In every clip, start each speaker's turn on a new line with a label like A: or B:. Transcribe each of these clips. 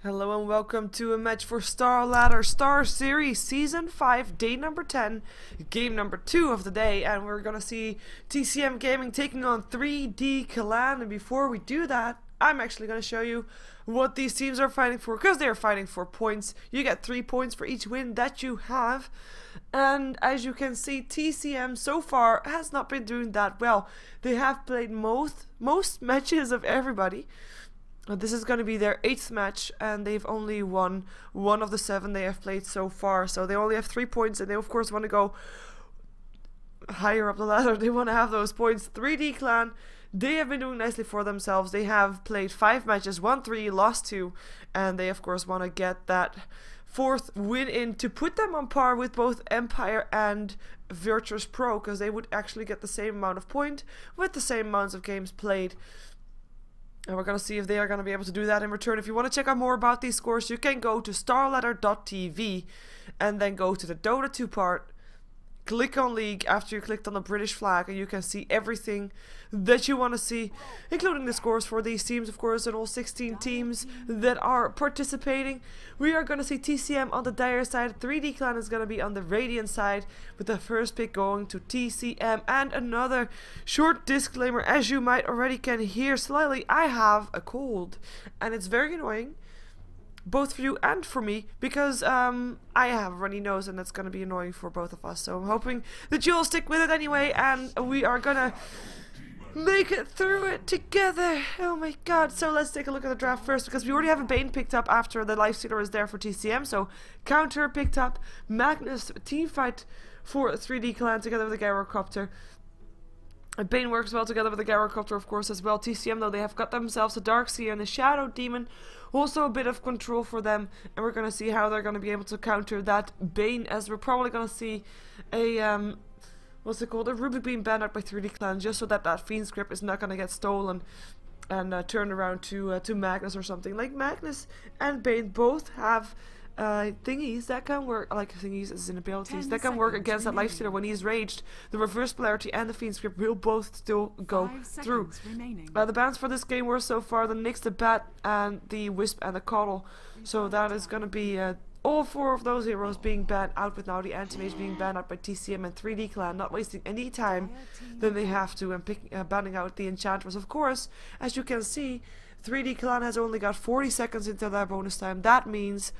A: Hello and welcome to a match for StarLadder Star Series Season 5, day number 10, game number 2 of the day, and we're gonna see tcm-gaming taking on 3D Clan. And before we do that, I'm actually gonna show you what these teams are fighting for, because they're fighting for points. You get 3 points for each win that you have, and as you can see, TCM so far has not been doing that well. They have played most matches of everybody. This is going to be their 8th match, and they've only won 1 of the 7 they have played so far. So they only have 3 points, and they of course want to go higher up the ladder. They want to have those points. 3D Clan, they have been doing nicely for themselves. They have played 5 matches, won 3, lost 2, and they of course want to get that 4th win in to put them on par with both Empire and Virtus Pro, because they would actually get the same amount of point with the same amounts of games played. And we're going to see if they are going to be able to do that in return. If you want to check out more about these scores, you can go to starladder.tv and then go to the Dota 2 part. Click on League after you clicked on the British flag, and you can see everything that you want to see, including the scores for these teams, of course, and all 16 teams that are participating. We are going to see TCM on the Dire side, 3D Clan is going to be on the Radiant side, with the first pick going to TCM. And another short disclaimer, as you might already can hear slightly, I have a cold, and it's very annoying, both for you and for me, because I have a runny nose, and that's going to be annoying for both of us. So I'm hoping that you'll stick with it anyway, and we are going to make it through it together. Oh my god. So let's take a look at the draft first, because we already have a Bane picked up after the Lifestealer is there for TCM. So Counter picked up, Magnus team fight for 3D Clan together with the Gyrocopter. Bane works well together with the Gyrocopter, of course, as well. TCM, though, they have got themselves a Darkseer and the Shadow Demon. Also a bit of control for them, and we're going to see how they're going to be able to counter that Bane, as we're probably going to see a, what's it called, a Rubik Beam banned out by 3D Clan, just so that Fiend's Grip is not going to get stolen and turned around to Magnus or something. Like, Magnus and Bane both have thingies that can work, like thingies as in abilities, that can work against that Lifestealer when he's raged. The reverse polarity and the Fiend's Grip will both still go through. The bans for this game were so far the Nyx, the Bat, and the Wisp and the Coddle. So that is going to be all 4 of those heroes being banned out, with now the Anti-Mage being banned out by TCM and 3D Clan, not wasting any time than they have to, and banning out the Enchantress. Of course, as you can see, 3D Clan has only got 40 seconds into their bonus time. That means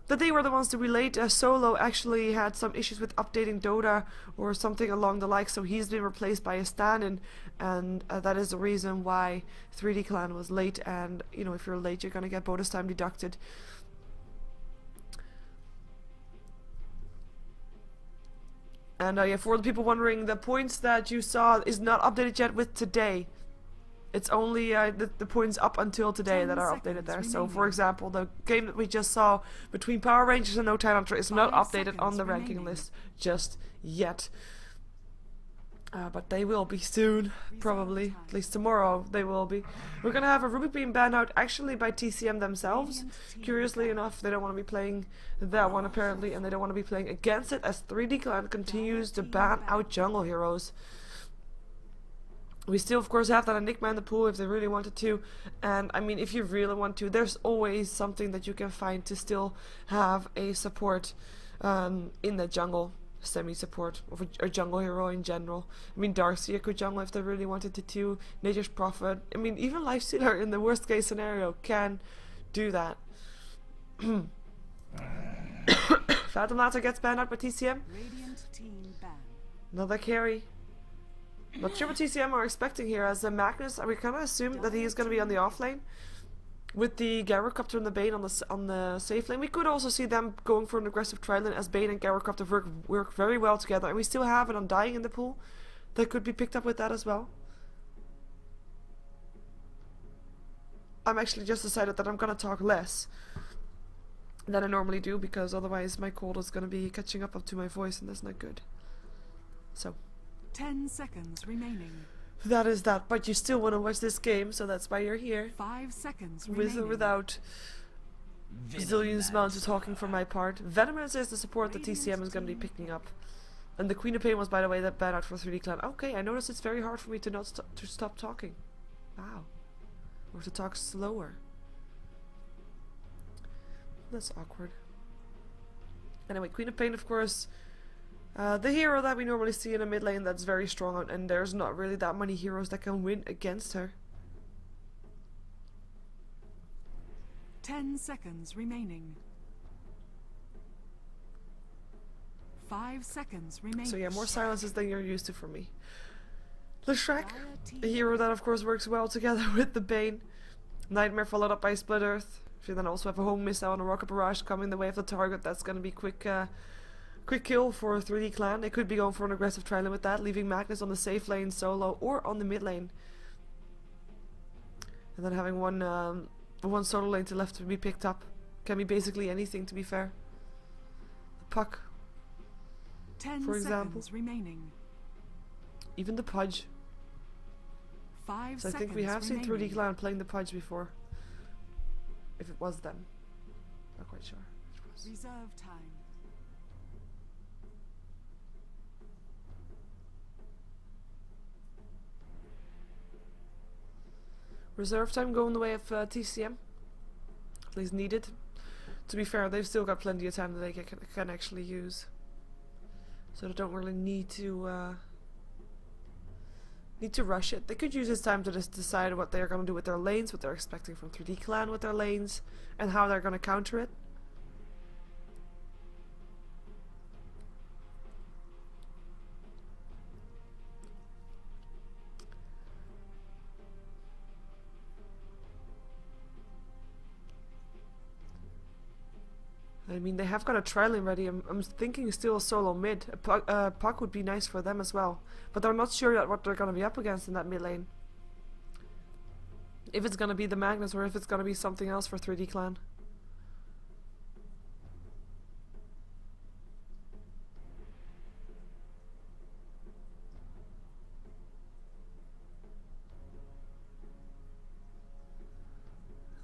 A: that they were the ones to be late. Solo actually had some issues with updating Dota or something along the like, so he's been replaced by a stand-in, and that is the reason why 3D Clan was late. And you know, if you're late, you're gonna get bonus time deducted. And yeah, for the people wondering, the points that you saw is not updated yet with today. It's only the points up until today that are updated there. So, for example, the game that we just saw between Power Rangers and No Time Hunter is not updated on the ranking list just yet. But they will be soon, probably. At least tomorrow they will be. We're gonna have a Rubik Beam ban out actually by TCM themselves. Curiously enough, they don't want to be playing that one apparently, and they don't want to be playing against it, as 3D Clan continues to ban out jungle heroes. We still, of course, have that Enigma in the pool if they really wanted to, and I mean, if you really want to, there's always something that you can find to still have a support in the jungle, semi-support, or a jungle hero in general. I mean, Darkseer could jungle if they really wanted to too, Nature's Prophet, I mean, even Lifestealer in the worst case scenario can do that. Phantom Lancer gets banned out by TCM. Another carry. Not sure what TCM are expecting here, as Magnus, we kind of assume that he is going to be on the off lane with the Gyrocopter and the Bane on the safe lane. We could also see them going for an aggressive tri lane, as Bane and Gyrocopter work very well together, and we still have an Undying in the pool that could be picked up with that as well. I'm actually just decided that I'm going to talk less than I normally do, because otherwise my cold is going to be catching up to my voice, and that's not good. So
B: 10 seconds remaining.
A: That is that, but you still want to watch this game, so that's why you're here.
B: 5 seconds
A: with
B: remaining.
A: or without zillions amounts of talking for my part. Venomous is the support that TCM is going to be picking up. And the Queen of Pain was, by the way, that banned out for 3D Clan. Okay, I noticed it's very hard for me to not stop talking. Wow. Or to talk slower. That's awkward. Anyway, Queen of Pain, of course, the hero that we normally see in a mid lane that's very strong, and there's not really that many heroes that can win against her.
B: 10 seconds remaining. 5 seconds remaining.
A: So yeah, more silences than you're used to from me. Leshrac, a hero that of course works well together with the Bane. Nightmare followed up by Split Earth. If you then also have a home missile and a rocket barrage coming the way of the target, that's gonna be quick kill for a 3D clan. They could be going for an aggressive trial with that, leaving Magnus on the safe lane solo or on the mid lane. And then having one solo lane to left to be picked up. Can be basically anything, to be fair. The Puck,
B: 10
A: for example.
B: seconds remaining.
A: Even the Pudge.
B: 5
A: So I
B: seconds
A: think we have seen
B: remaining.
A: 3D clan playing the Pudge before. If it was them. Not quite sure which was.
B: Reserve time.
A: Reserve time going the way of TCM. At least needed. To be fair, they've still got plenty of time that they can actually use. So they don't really need to rush it. They could use this time to just decide what they're going to do with their lanes, what they're expecting from 3D clan with their lanes, and how they're going to counter it. I mean, they have got a trialing ready. I'm thinking still a solo mid. A Puck would be nice for them as well. But they're not sure yet what they're going to be up against in that mid lane. If it's going to be the Magnus or if it's going to be something else for 3D clan.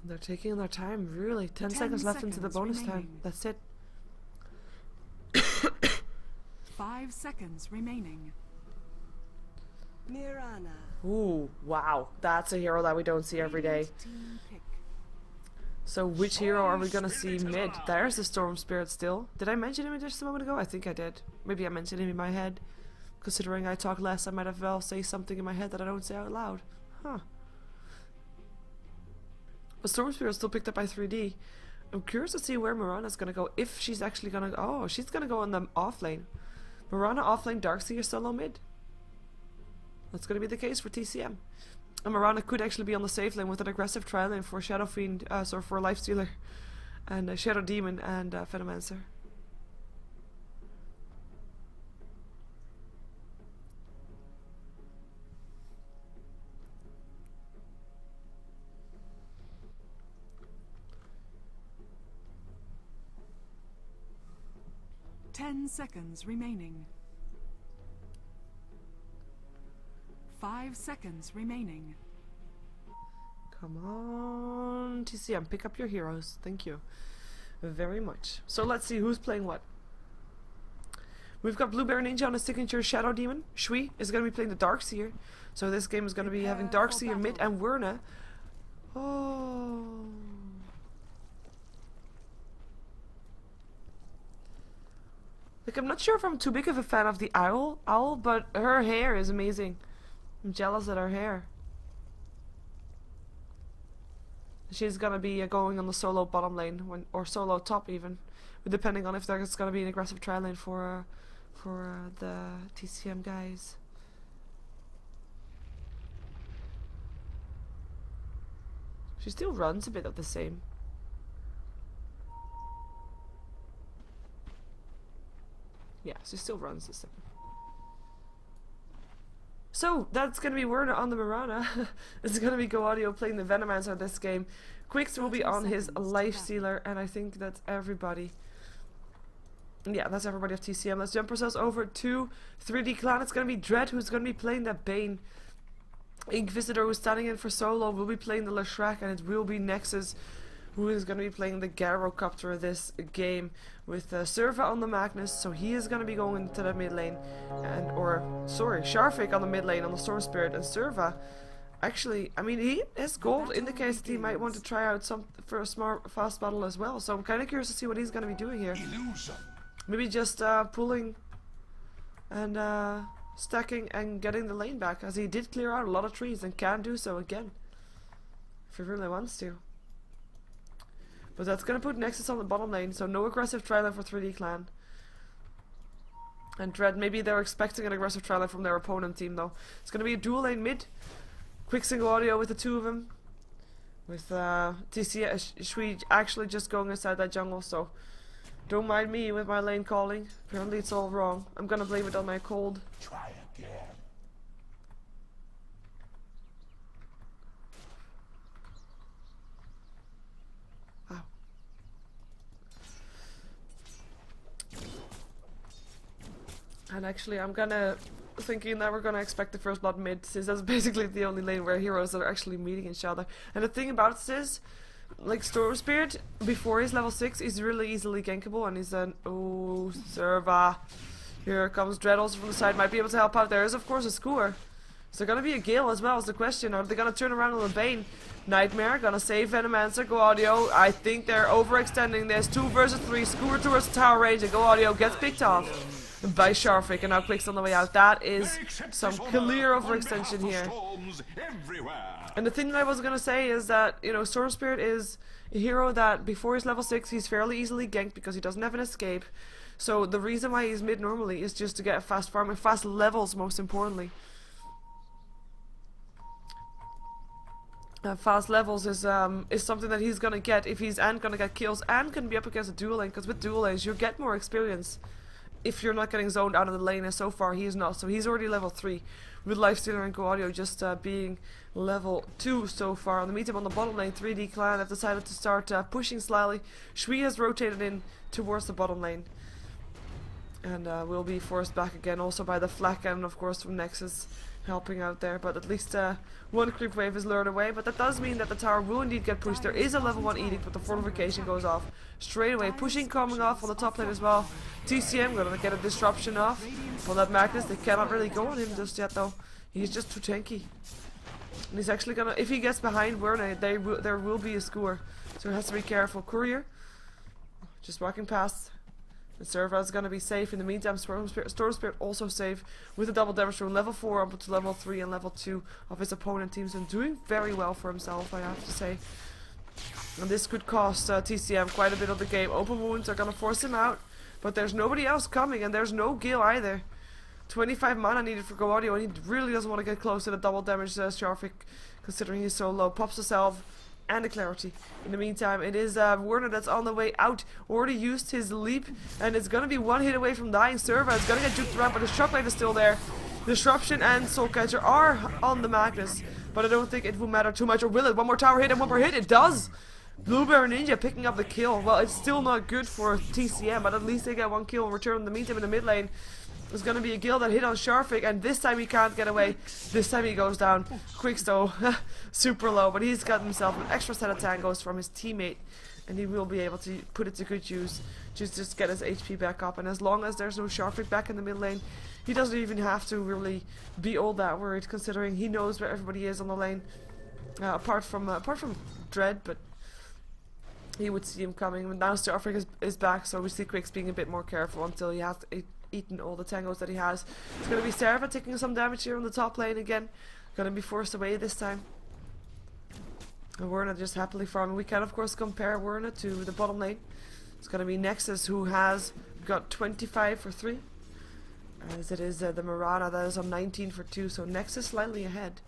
A: They're taking their time, really. 10 seconds left into the bonus time. That's it.
B: 5 seconds remaining.
C: Mirana.
A: Ooh, wow. That's a hero that we don't see every day.
B: Team pick.
A: So which hero are we gonna see mid? There's the Storm Spirit still. Did I mention him just a moment ago? I think I did. Maybe I mentioned him in my head. Considering I talk less, I might have well say something in my head that I don't say out loud. Huh. But Storm Spirit still picked up by 3D. I'm curious to see where Mirana's gonna go. If she's actually gonna... Oh, she's gonna go on the off lane. Mirana off lane, Darkseer solo mid. That's gonna be the case for TCM. And Mirana could actually be on the safe lane with an aggressive trial lane for Shadow Fiend, sorry, for Lifestealer. And Shadow Demon and Venomancer.
B: Ten seconds remaining. 5 seconds remaining.
A: Come on, TCM, pick up your heroes. Thank you very much. So let's see who's playing what. We've got Blueberry Ninja on his signature Shadow Demon. Shui is going to be playing the Darkseer. So this game is going to be having Darkseer mid and Werner. Oh. Like, I'm not sure if I'm too big of a fan of the owl, but her hair is amazing. I'm jealous at her hair. She's gonna be going on the solo bottom lane, or solo top even, depending on if there's gonna be an aggressive trial lane for the TCM guys. She still runs a bit of the same. Yeah, she still runs the same. So, that's going to be Werner on the Mirana. It's going to be Go Audio playing the Venomancer this game. Quicks will be on his Lifestealer, and I think that's everybody. Yeah, that's everybody of TCM. Let's jump ourselves over to 3D Clan. It's going to be Dread who's going to be playing that Bane. Inquisitor who's standing in for solo will be playing the Leshrac, and it will be Nexus who is going to be playing the Gyrocopter this game with Serva on the Magnus, so he is going to be going into the mid lane, Sharfik on the mid lane on the Storm Spirit, and Serva Actually, I mean, his gold indicates that he might want to try out some for a smart fast battle as well. So I'm kind of curious to see what he's going to be doing here. Maybe just pulling and stacking and getting the lane back, as he did clear out a lot of trees and can do so again if he really wants to. But that's going to put Nexus on the bottom lane, so no aggressive tri-lane for 3D Clan. And Dread, maybe they're expecting an aggressive tri-lane from their opponent team though. It's going to be a dual lane mid. Quick single audio with the two of them. With Shui actually just going inside that jungle, so don't mind me with my lane calling. Apparently it's all wrong. I'm gonna blame it on my cold.
C: Try again.
A: Wow. And actually I'm thinking that we're gonna expect the first blood mid, since that's basically the only lane where heroes are actually meeting each other. And the thing about this is, like Storm Spirit, before he's level 6, he's really easily gankable, and he's an oh Serva. Here comes Dread also from the side, might be able to help out. There is of course a Skewer. Is there gonna be a Gale as well is the question. Are they gonna turn around on the Bane? Nightmare gonna save Venomancer, Go Audio. I think they're overextending this. 2 versus 3, Skewer towards the tower range, and Go Audio gets picked off by Sharfik, and now Quick's on the way out. That is some clear overextension here. And the thing that I was gonna say is that, you know, Storm Spirit is a hero that before he's level 6 he's fairly easily ganked because he doesn't have an escape. So the reason why he's mid normally is just to get a fast farm and fast levels, most importantly. Fast levels is something that he's gonna get if he's gonna get kills and can be up against a dual lane, because with dual lanes you get more experience if you're not getting zoned out of the lane, and so far he is not. So he's already level 3 with Lifestealer and Go Audio just being level 2 so far. On the meantime, on the bottom lane, 3D Clan have decided to start pushing slyly. Shui has rotated in towards the bottom lane and will be forced back again also by the flak and of course from Nexus helping out there, but at least one creep wave is lured away. But that does mean that the tower will indeed get pushed. There is a level 1 edict, but the fortification goes off straight away. Pushing coming off on the top lane as well. TCM gonna get a disruption off for that Magnus. They cannot really go on him just yet though. He's just too tanky. And he's actually gonna, if he gets behind Werner, there will be a Skewer, so he has to be careful. Courier just walking past. The Serva is going to be safe. In the meantime, Storm Spirit also safe with a double damage from level 4 up to level 3 and level 2 of his opponent teams, and doing very well for himself, I have to say. And this could cost TCM quite a bit of the game. Open wounds are going to force him out, but there's nobody else coming, and there's no Gale either. 25 mana needed for Go Audio, and he really doesn't want to get close to the double damage Sharfik, considering he's so low. Pops himself and the clarity. In the meantime, it is Werner that's on the way out. Already used his leap, and it's gonna be one hit away from dying. Serva is gonna get juked around, but the shockwave is still there. Disruption and Soulcatcher are on the Magnus, but I don't think it will matter too much. Or will it? One more tower hit and one more hit. It does! Blueberry Ninja picking up the kill. Well, it's still not good for TCM, but at least they get one kill in return. In the meantime, in the mid lane, there's gonna be a Gale that hit on Sharfik, and this time he can't get away. This time he goes down. Quick though, super low, but he's got himself an extra set of tangos from his teammate, and he will be able to put it to good use. Just get his HP back up, and as long as there's no Sharfik back in the mid lane, he doesn't even have to really be all that worried, considering he knows where everybody is on the lane. Apart from Dread, but he would see him coming. And now Sharfik is back, so we see Quick's being a bit more careful until he has eaten all the tangos that he has. It's going to be Serva taking some damage here on the top lane again. Going to be forced away this time. And Werner just happily farming. We can of course compare Werner to the bottom lane. It's going to be Nexus, who has got 25 for 3. As it is the Mirana that is on 19 for 2. So Nexus slightly ahead.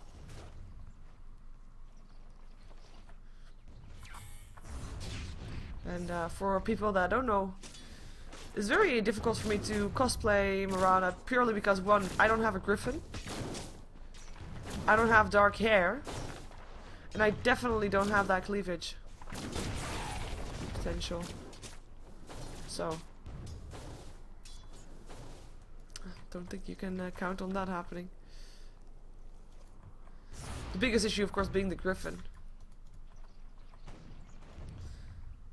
A: And for people that don't know, it's very difficult for me to cosplay Mirana purely because, one, I don't have a griffin, I don't have dark hair, and I definitely don't have that cleavage potential. So don't think you can count on that happening. The biggest issue, of course, being the griffin.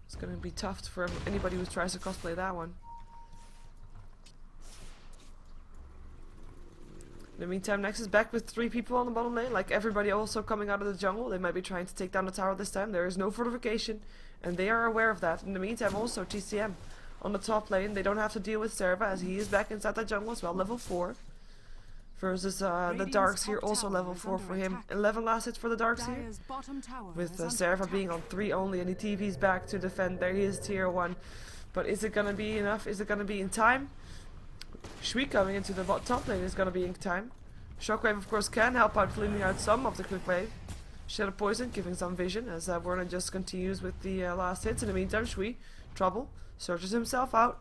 A: It's gonna be tough for anybody who tries to cosplay that one. In the meantime, Nex is back with 3 people on the bottom lane, like everybody also coming out of the jungle. They might be trying to take down the tower this time. There is no fortification, and they are aware of that. In the meantime, also TCM on the top lane. They don't have to deal with Serva, as he is back inside that jungle as well, level 4. Versus the Darks here, also level 4 for him. 11 last hits for the Darks here. With Serva being on 3 only, and he TV's back to defend. There he is, tier 1. But is it gonna be enough? Is it gonna be in time? Shriek coming into the top lane is gonna be in time. Shockwave, of course, can help out cleaning out some of the quick wave. Shadow Poison giving some vision as Werner just continues with the last hits. In the meantime, Shui, trouble, searches himself out.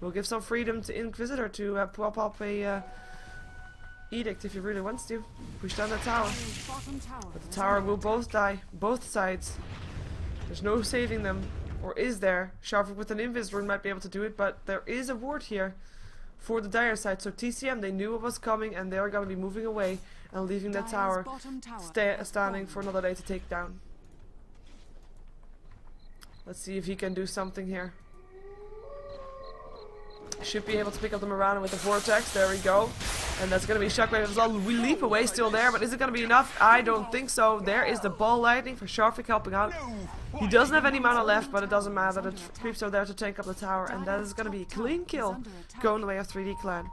A: Will give some freedom to Inquisitor to pop up a edict if he really wants to. Push down the tower. But the tower will both die. Both sides. There's no saving them. Or is there? Sharvik with an Invis rune might be able to do it, but there is a ward here for the Dire side. So TCM, they knew what was coming, and they are going to be moving away and leaving that tower standing for another day to take down. Let's see if he can do something here. Should be able to pick up the Mirana with the Vortex. There we go. And that's going to be Shockwave as well. We leap away still there, but is it going to be enough? I don't think so. There is the Ball Lightning for Sharvik helping out. He doesn't have any mana left, but it doesn't matter. The creeps are there to tank up the tower, and that is going to be a clean kill going the way of 3D Clan.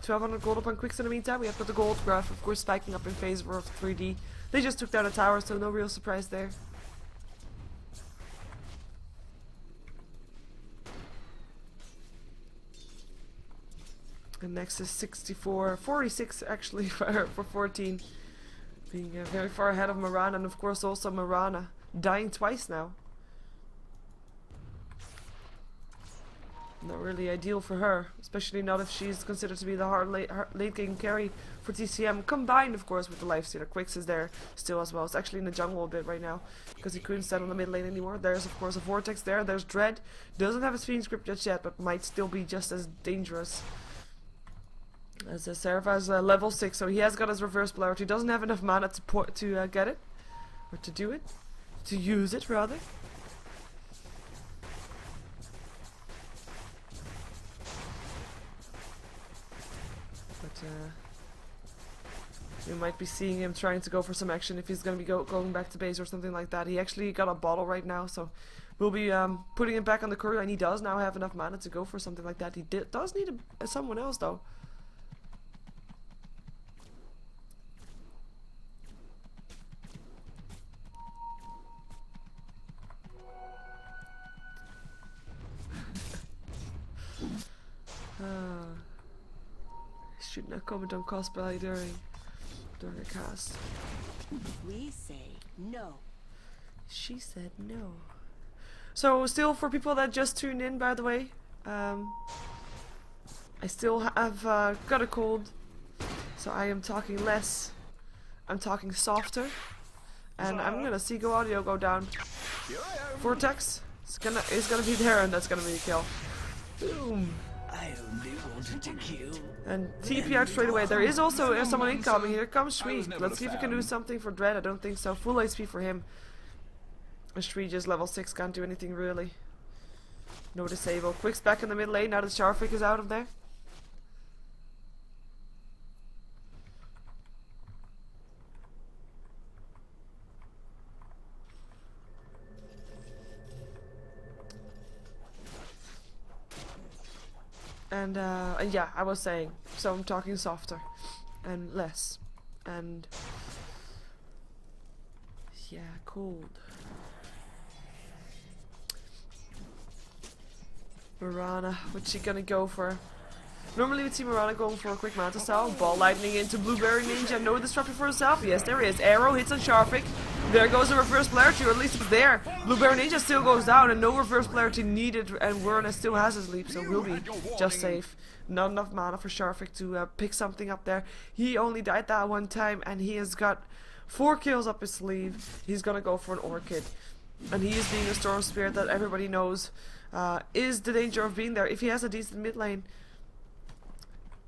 A: 1200 gold up on Quicks in the meantime. We have got the gold graph, of course, spiking up in favor of 3D. They just took down the tower, so no real surprise there. And next is 46 actually for 14. Being very far ahead of Mirana, and of course also Mirana dying twice now. Not really ideal for her, especially not if she's considered to be the hard late game carry for TCM, combined of course with the Lifestealer. Quicks is there still as well. It's actually in the jungle a bit right now because he couldn't stand on the mid lane anymore. There's of course a Vortex there. There's Dread. Doesn't have his Fiend script just yet, but might still be just as dangerous. As Serva is level 6, so he has got his reverse polarity. Doesn't have enough mana to get it, or to do it, to use it rather. But we might be seeing him trying to go for some action if he's going to be going back to base or something like that. He actually got a bottle right now, so we'll be putting him back on the courier, and he does now have enough mana to go for something like that. He does need someone else though. Should not comment on cosplay during a cast.
C: We say no.
A: She said no. So still for people that just tuned in, by the way, I still have got a cold, so I am talking less. I'm talking softer, and I'm gonna see audio go down. Vortex is gonna be there, and that's gonna be a kill. Boom.
C: I only wanted to kill.
A: And TP out straight away. There is also someone incoming. Here comes Shree. Let's see if we can do something for Dread. I don't think so. Full HP for him. Shree just level 6, can't do anything really. No disable. Quick's back in the mid lane now that Sharvik is out of there. And yeah, I was saying, so I'm talking softer and less, and yeah, cold. Mirana, what's she gonna go for? Normally we'd see Mirana going for a quick Manta style. Ball Lightning into Blueberry Ninja. No disruptor for herself. Yes, there is. Arrow hits on Sharvik. There goes a reverse polarity, or at least it's there. Blueberry Ninja still goes down, and no reverse polarity needed, and Werner still has his leap, so we'll be just safe. Not enough mana for Sharvik to pick something up there. He only died that one time, and he has got 4 kills up his sleeve. He's gonna go for an Orchid. And he is being a Storm Spirit that everybody knows is the danger of being there. If he has a decent mid lane,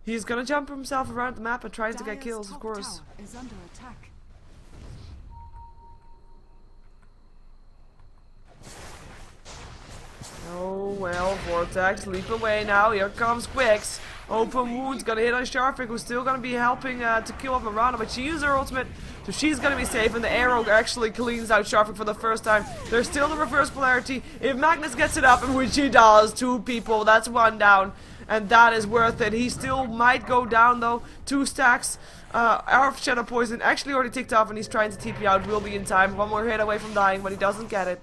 A: he's gonna jump himself around the map and try to get kills, of course.
B: Is under attack.
A: Oh well, Vortex, leap away now. Here comes Quicks. Open wounds, gonna hit on Sharfik, who's still gonna be helping to kill off Marana, but she used her ultimate, so she's gonna be safe, and the arrow actually cleans out Sharfik for the first time. There's still the reverse polarity. If Magnus gets it up, and which he does, 2 people, that's 1 down, and that is worth it. He still might go down though, 2 stacks. Our Shadow Poison actually already ticked off, and he's trying to TP out, will be in time. 1 more hit away from dying, but he doesn't get it.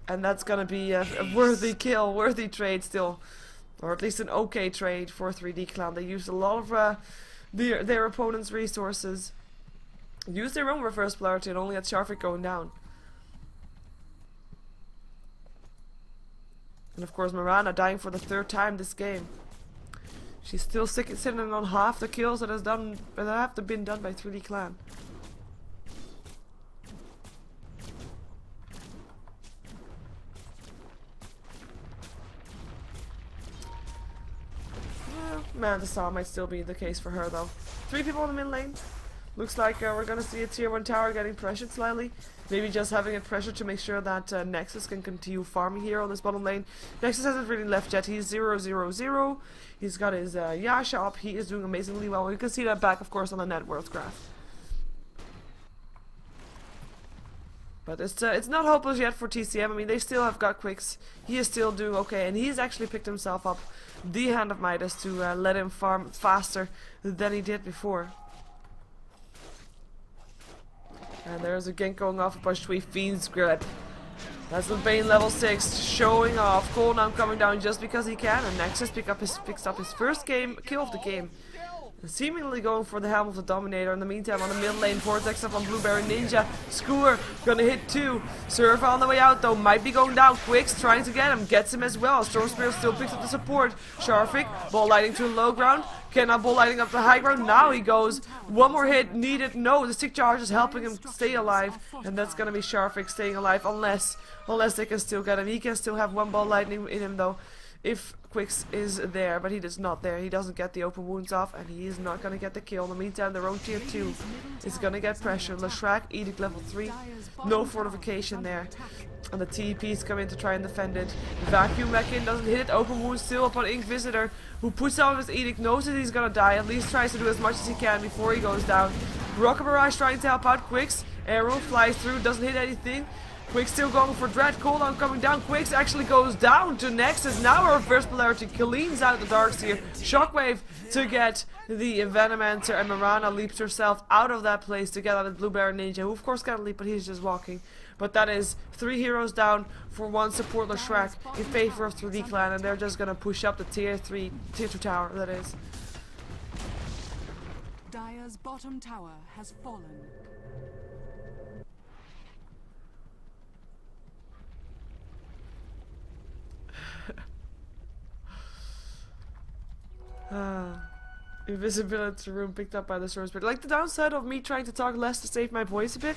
A: And that's gonna be a worthy kill, worthy trade still. Or at least an okay trade for 3D Clan. They used a lot of their opponent's resources. Used their own reverse polarity and only had Sharfik going down. And of course Marana dying for the 3rd time this game. She's still sitting on half the kills that have been done by 3D Clan. Man, the Saw might still be the case for her though. 3 people in the mid lane. Looks like we're gonna see a tier 1 tower getting pressured slightly. Maybe just having it pressured to make sure that Nexus can continue farming here on this bottom lane. Nexus hasn't really left yet. He's 0-0-0. He's got his Yasha up. He is doing amazingly well. You can see that back, of course, on the net worth graph. But it's not hopeless yet for TCM. I mean, they still have got Quicks. He is still doing okay, and he's actually picked himself up the Hand of Midas to let him farm faster than he did before. And there's a gank going off by Shui Fiend's Grip. That's the Bane level 6 showing off. Cooldown coming down just because he can, and Nexus picks up his first kill of the game. Seemingly going for the Helm of the Dominator. In the meantime, on the mid lane, Vortex up on Blueberry Ninja. Skewer gonna hit 2. Surf on the way out though, might be going down. Quicks trying to get him, gets him as well. Storm Spirit still picks up the support. Sharfik, ball lighting to low ground. Cannot ball lighting up the high ground. Now he goes. 1 more hit needed. No, the stick charge is helping him stay alive. And that's gonna be Sharfik staying alive unless they can still get him. He can still have 1 ball lightning in him though, if Quicks is there, but he is not there. He doesn't get the open wounds off, and he is not going to get the kill. In the meantime, their own tier 2 is going to get pressure. Leshrac, Edict level 3, no fortification there. And the TPs come in to try and defend it. Vacuum back in, doesn't hit it. Open wounds still upon Ink Visitor, who puts out his Edict, knows that he's going to die, at least tries to do as much as he can before he goes down. Rocket Barrage trying to help out Quicks. Arrow flies through, doesn't hit anything. Quicks still going for Dread, cooldown coming down. Quicks actually goes down to Nexus. Now our reverse polarity cleans out the Darkseer. Shockwave to get the Venomancer, and Marana leaps herself out of that place together with Blueberry Ninja, who of course can't leap, but he's just walking. But that is 3 heroes down for 1 support Leshrac in favor of 3D Clan, and they're just gonna push up the tier 2 tower, that is.
B: Dire's bottom tower has fallen.
A: Invisibility room picked up by the source, but like the downside of me trying to talk less to save my voice a bit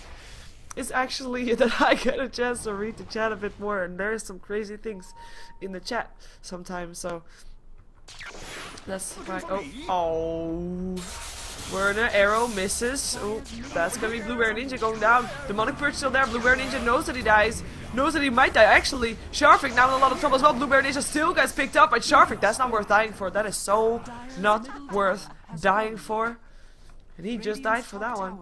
A: is actually that I get a chance to read the chat a bit more, and there's some crazy things in the chat sometimes, so that's why. Oh, Werner arrow misses. Oh, that's gonna be Blueberry Ninja going down. Demonic Purge still there. Blueberry Ninja knows that he dies. Knows that he might die. Actually, Sharfik now in a lot of trouble as well. Blueberry Ninja still gets picked up by Sharfik. That's not worth dying for. That is so not worth dying for. And he just died for that one.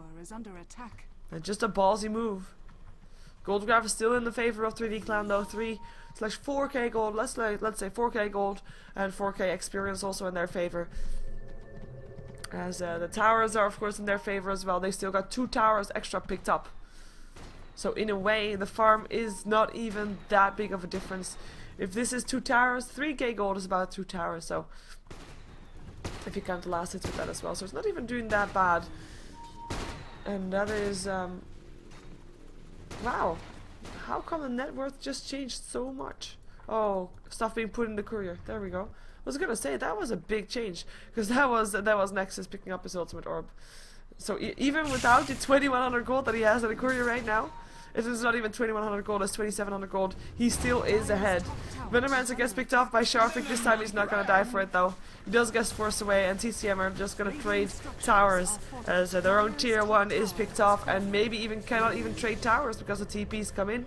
A: And just a ballsy move. Gold graph is still in the favor of 3D Clan though. 3/4k gold. Let's say 4k gold and 4k experience also in their favor. As the towers are of course in their favor as well. They still got 2 towers extra picked up. So in a way, the farm is not even that big of a difference. If this is 2 towers, 3k gold is about 2 towers. So if you count the last hits with that as well, so it's not even doing that bad. And that is wow. How come the net worth just changed so much? Oh, stuff being put in the courier. There we go. I was gonna say that was a big change, because that was Nexus picking up his ultimate orb. So even without the 2100 gold that he has in the courier right now, if it's not even 2100 gold, it's 2700 gold, he still is ahead. Venomancer gets picked off by Sharfik. This time he's not gonna die for it though. He does get forced away, and TCM are just gonna trade towers as their own tier 1 is picked off, and maybe even cannot even trade towers because the TPs come in.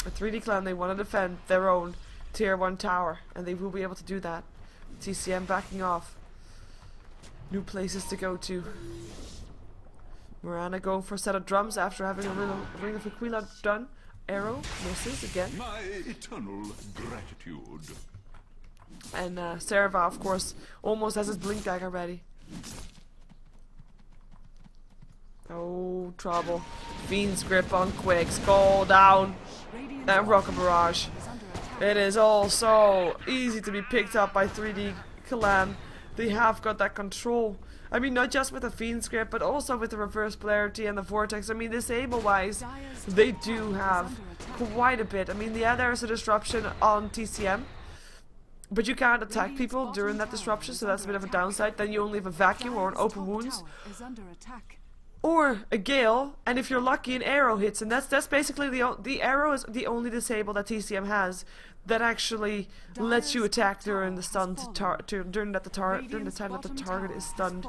A: At 3D Clan, they want to defend their own tier 1 tower, and they will be able to do that. TCM backing off. New places to go to. Mirana going for a set of drums after having a Ring of Aquila done. Arrow misses again.
D: My eternal gratitude.
A: And Serva, of course, almost has his blink dagger ready. Oh, trouble. Fiend's grip on Quicks. Go down. And Rocket Barrage. It is all so easy to be picked up by 3D Clan. They have got that control. I mean, not just with the Fiend's grip, but also with the reverse polarity and the vortex. I mean, disable wise, they do have quite a bit. I mean, yeah, there's a disruption on TCM, but you can't attack people during that disruption, so that's a bit of a downside. Then you only have a vacuum or an open wounds, or a gale, and if you're lucky, an arrow hits, and that's basically the arrow is the only disable that TCM has that actually lets you attack during the stun during the time that the target is stunned.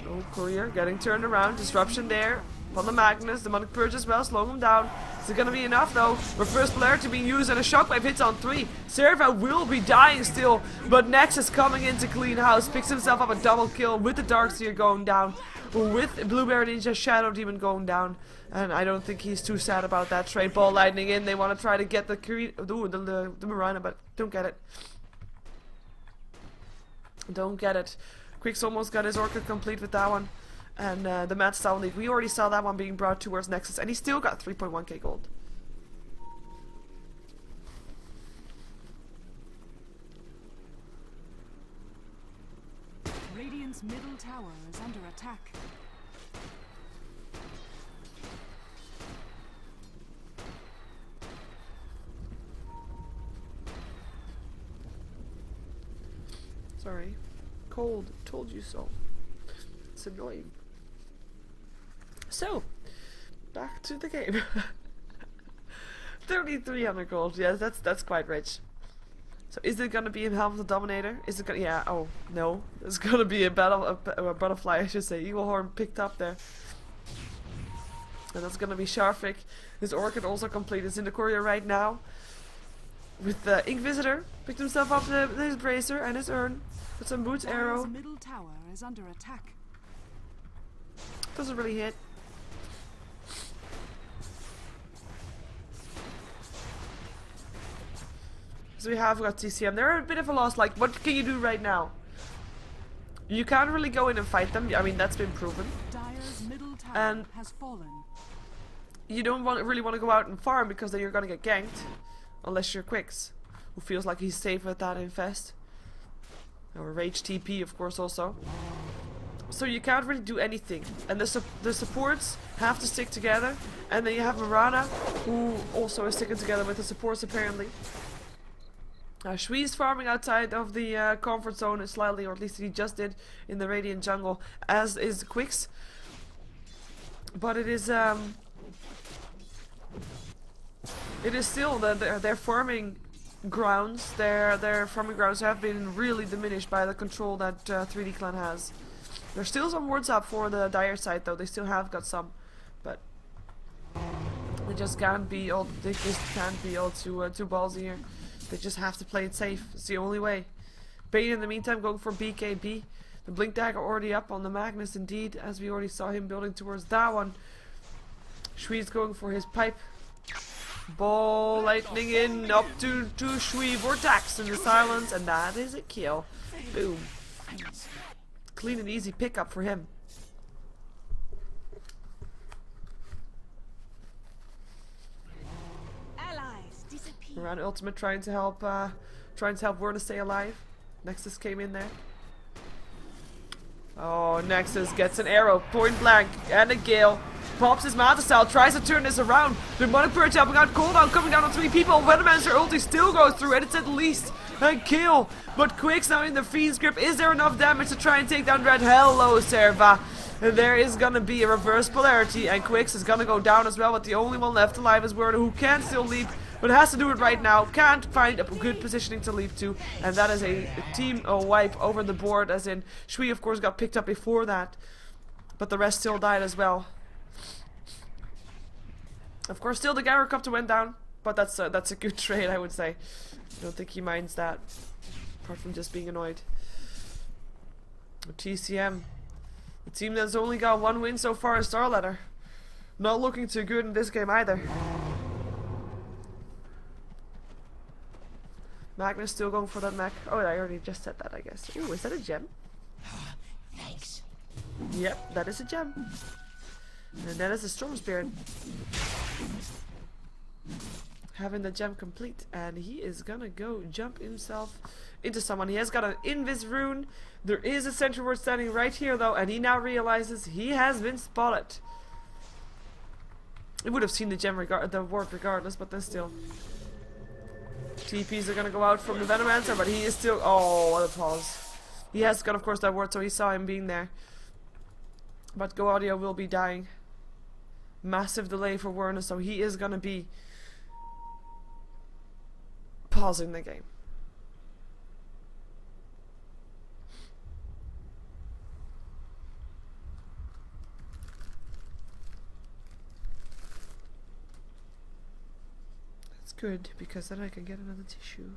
A: Oh, Courier getting turned around, disruption there on the Magnus, demonic purge as well, slowing him down. Is it gonna be enough though? Reverse polarity being used and a shockwave hits on 3. Serva will be dying still, but Nexus coming in to clean house, picks himself up a double kill with the Darkseer going down, with Blueberry Ninja Shadow Demon going down. And I don't think he's too sad about that trade. Ball lightning in, they want to try to get the Mirana, but don't get it. Don't get it. Quicks almost got his Orchid complete with that one. And the Mad Style League, we already saw that one being brought towards Nexus, and he still got 3.1k gold.
B: Radiant's middle tower is under attack.
A: Sorry. Cold. Told you so. It's annoying. So, back to the game. 3,300 gold. Yes, that's quite rich. So is it gonna be a Helm of the Dominator? Is it gonna? Yeah. Oh no. It's gonna be a butterfly. I should say. Eagle Horn picked up there. And that's gonna be Sharvik. His Orchid also complete. It's in the courier right now. With the Ink Visitor, picked himself up his bracer and his urn. With some boots, arrow.
B: Middle tower is under attack.
A: Doesn't really hit. So we have got TCM. They're a bit of a loss. Like, what can you do right now? You can't really go in and fight them. I mean, that's been proven.
B: Dire's middle tower
A: And
B: has fallen.
A: you don't really want to go out and farm because then you're gonna get ganked. Unless you're Quicks, who feels like he's safe with that infest. Or Rage TP, of course, also. So you can't really do anything. And the supports have to stick together. And then you have Mirana, who also is sticking together with the supports, apparently. Shui is farming outside of the comfort zone slightly, or at least he just did in the Radiant jungle, as is Quicks. But it is still their farming grounds. Their farming grounds have been really diminished by the control that 3D Clan has. There's still some wards up for the Dire side though. They still have got some, but they just can't be all. They just can't be all too ballsy here. They just have to play it safe. It's the only way. Bane in the meantime going for BKB. The Blink Dagger already up on the Magnus indeed, as we already saw him building towards that one. Shui's going for his pipe. Ball lightning in, up to Shui, Vortex in the silence, and that is a kill. Boom. Clean and easy pickup for him.
C: Allies disappear.
A: Around ultimate trying to help Werner stay alive. Nexus came in there. Oh, Nexus gets an arrow, point blank, and a gale. Pops his Manta Style, tries to turn this around. The Demonic Purge helping out, cooldown coming down on 3 people. Venommancer ulti still goes through, and it's at least a kill. But Quicks now in the Fiend's grip. Is there enough damage to try and take down Red? Hello, Serva. There is gonna be a reverse polarity, and Quicks is gonna go down as well. But the only one left alive is Werner, who can still leap, but has to do it right now. Can't find a good positioning to leap to, and that is a team wipe over the board. As in, Shui of course got picked up before that, but the rest still died as well. Of course, still the Gyrocopter went down. But that's a good trade, I would say. I don't think he minds that, apart from just being annoyed. TCM, the team that's only got 1 win so far is StarLadder. Not looking too good in this game either. Magnus still going for that mech. Oh, I already just said that, I guess. Ooh, is that a gem?
E: Thanks.
A: Yep, that is a gem. And that is a Storm Spirit. Having the gem complete, and he is gonna go jump himself into someone. He has got an invis rune. There is a sentry ward standing right here though, and he now realizes he has been spotted. He would have seen the gem the ward regardless, but then still. TPs are gonna go out from the Venomancer, but he is still. Oh, what a pause. He has got, of course, that ward, so he saw him being there. But Go Audio will be dying. Massive delay for Werner, so he is gonna be pausing the game. That's good, because then I can get another tissue.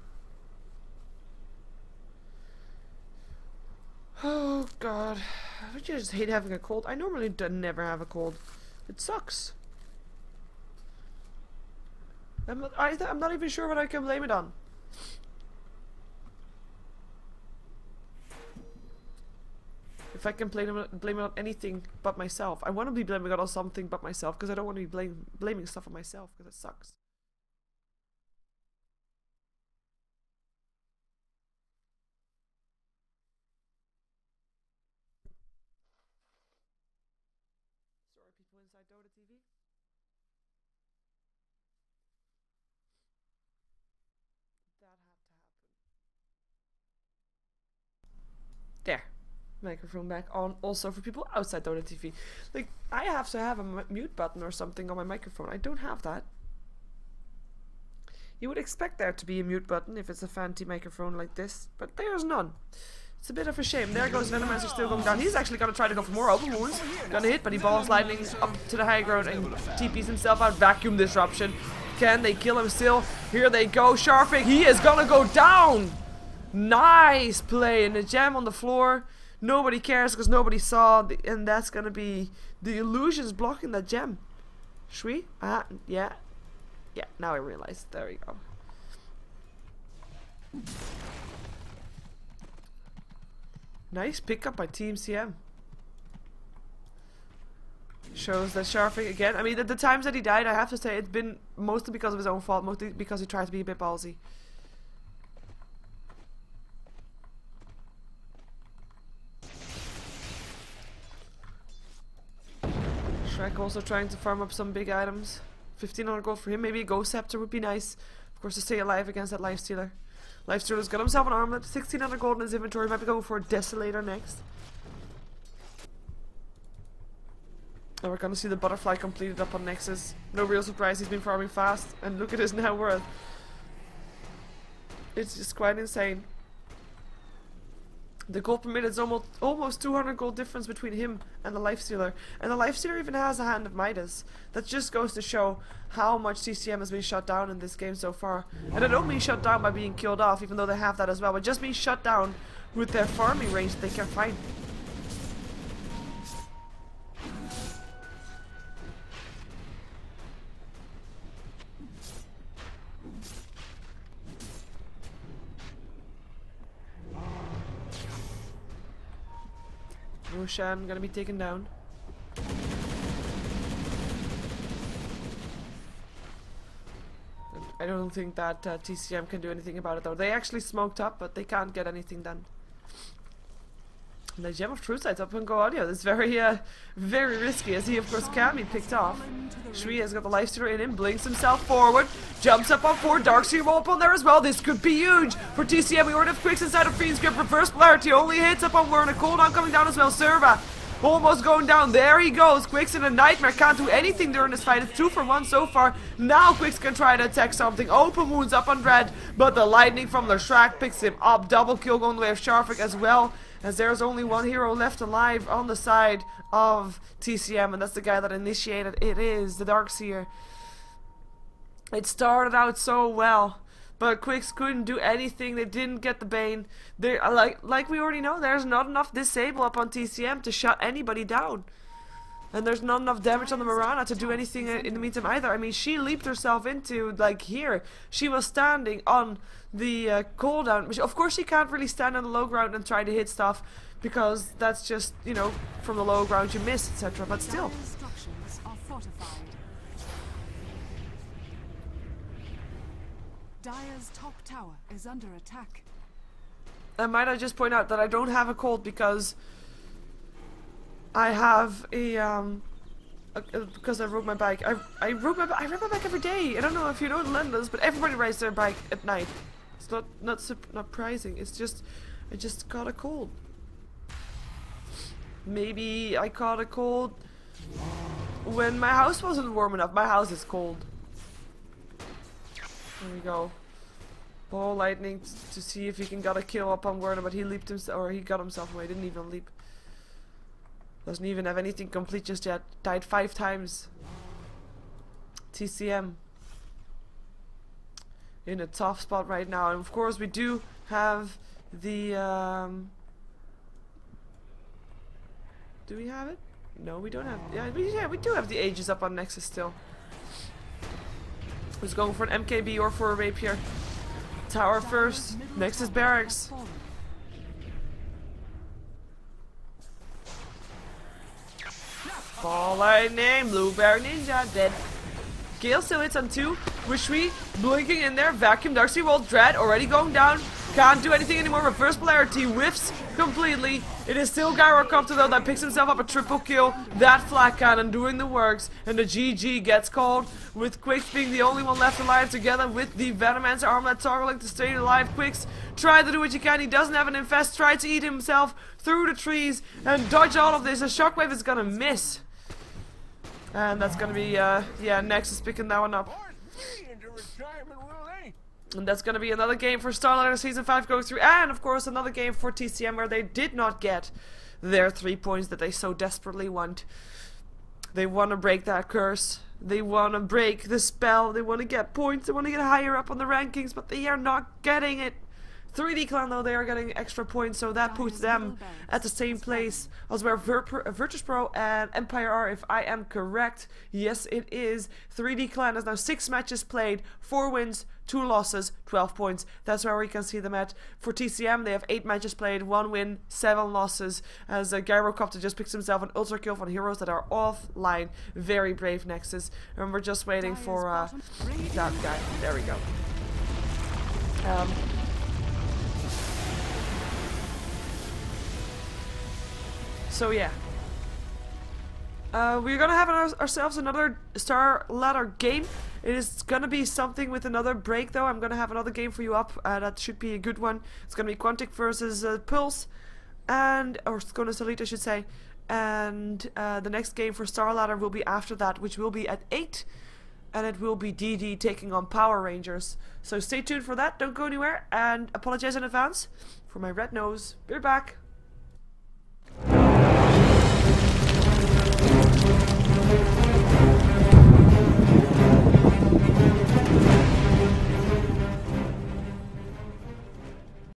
A: Oh god, don't you just hate having a cold? I normally never have a cold. It sucks. I'm not even sure what I can blame it on. If I can blame it on anything but myself. I want to be blaming it on something but myself, because I don't want to be blaming stuff on myself, because it sucks. Sorry, people inside Dota TV. That had to happen. There. Microphone back on also for people outside Dota TV. Like, I have to have a mute button or something on my microphone. I don't have that. You would expect there to be a mute button if it's a fancy microphone like this, but there's none. It's a bit of a shame. There goes Venomancer still going down. He's actually going to try to go for more open wounds. Gonna hit, but he balls lightning up to the high ground and TPs himself out. Vacuum disruption. Can they kill him still? Here they go. Sharfig, he is gonna go down! Nice play, and the gem on the floor. Nobody cares because nobody saw, and that's gonna be the illusions blocking that gem. Shwi? Yeah. Yeah, now I realize. There we go. Nice pickup by Team CM. Shows that Sharfig again. I mean, the times that he died, I have to say, it's been mostly because of his own fault, mostly because he tried to be a bit ballsy. Shrek also trying to farm up some big items. 1500 gold for him. Maybe a Ghost Scepter would be nice. Of course, to stay alive against that Lifestealer. Lifestealer's got himself an armlet. 1600 gold in his inventory. Might be going for a Desolator next. And we're gonna see the Butterfly completed up on Nexus. No real surprise, he's been farming fast. And look at his net worth. It's just quite insane. The gold per minute is almost 200 gold difference between him and the Lifestealer. And the Lifestealer even has a Hand of Midas. That just goes to show how much TCM has been shut down in this game so far. And I don't mean shut down by being killed off, even though they have that as well, but just being shut down with their farming range that they can find. Roshan gonna be taken down. I don't think that TCM can do anything about it though. They actually smoked up, but they can't get anything done. And the Gem of True Sight's up on Go Audio. That's very risky, as he of course can be picked off. Shui has got the Lifestealer in him, blinks himself forward, jumps up on 4, Darkseer will up on there as well. This could be huge for TCM. We already have Quicks inside of Fiend's Grip, reverse polarity, only hits up on Werner, cooldown coming down as well. Serva almost going down, there he goes. Quicks in a Nightmare, can't do anything during this fight. It's 2 for 1 so far. Now Quicks can try to attack something. Open wounds up on Dread, but the lightning from the Shrek picks him up. Double kill going the way of Sharfik as well, as there's only one hero left alive on the side of TCM, and that's the guy that initiated. It is the Darkseer. It started out so well, but Quicks couldn't do anything. They didn't get the Bane. They like we already know, there's not enough disable up on TCM to shut anybody down. And there's not enough damage on the Mirana to do anything in the meantime either. I mean, she leaped herself into, like, here. She was standing on the cooldown. Which, of course, she can't really stand on the low ground and try to hit stuff, because that's just, you know, from the low ground you miss, etc. But still.
B: Dire's structures are fortified. Dire's top tower is under attack.
A: I might I just point out that I don't have a cold because I have because I rode my bike. I ride my bike every day. I don't know if you know in London, but everybody rides their bike at night. It's not surprising. It's just I just caught a cold. Maybe I caught a cold when my house wasn't warm enough. My house is cold. There we go. Ball lightning to see if he can get a kill up on Werner, but he leaped himself, or he got himself away. Didn't even leap. Doesn't even have anything complete just yet. Died 5 times. TCM in a tough spot right now, and of course we do have the. Do we have it? No, we don't have. Yeah, we do have the Aegis up on Nexus still. Who's going for an MKB or for a rapier? Tower first. Nexus barracks. Ball lightning, blueberry ninja dead. Gale still hits on 2. Wishwe blinking in there. Vacuum Darcy World Dread already going down. Can't do anything anymore. Reverse polarity whiffs completely. It is still Gyrocopter though that picks himself up a triple kill. That flat cannon doing the works, and the GG gets called with Quicks being the only one left alive together with the Venomancer Armlet toggling to stay alive. Quicks try to do what he can. He doesn't have an infest. Try to eat himself through the trees and dodge all of this. A shockwave is gonna miss. And that's gonna be, yeah, Nexus picking that one up. And that's gonna be another game for StarLadder Season 5 goes through. And, of course, another game for TCM where they did not get their 3 points that they so desperately want. They want to break that curse. They want to break the spell. They want to get points. They want to get higher up on the rankings, but they are not getting it. 3D Clan though, they are getting extra points, so that puts them at the same place as where Virtus Pro and Empire are, if I am correct. Yes, it is. 3D Clan has now 6 matches played, 4 wins, 2 losses, 12 points. That's where we can see them at. For TCM, they have 8 matches played, 1 win, 7 losses, as Gyrocopter just picks himself an ultra kill from heroes that are offline. Very brave Nexus, and we're just waiting for that guy. There we go. So yeah, we're gonna have ourselves another StarLadder game. It is gonna be something with another break though. I'm gonna have another game for you up. That should be a good one. It's gonna be Quantic versus Pulse, or Skonas Elite I should say. And the next game for StarLadder will be after that, which will be at 8. And it will be DD taking on Power Rangers. So stay tuned for that. Don't go anywhere. And apologize in advance for my red nose. Be back.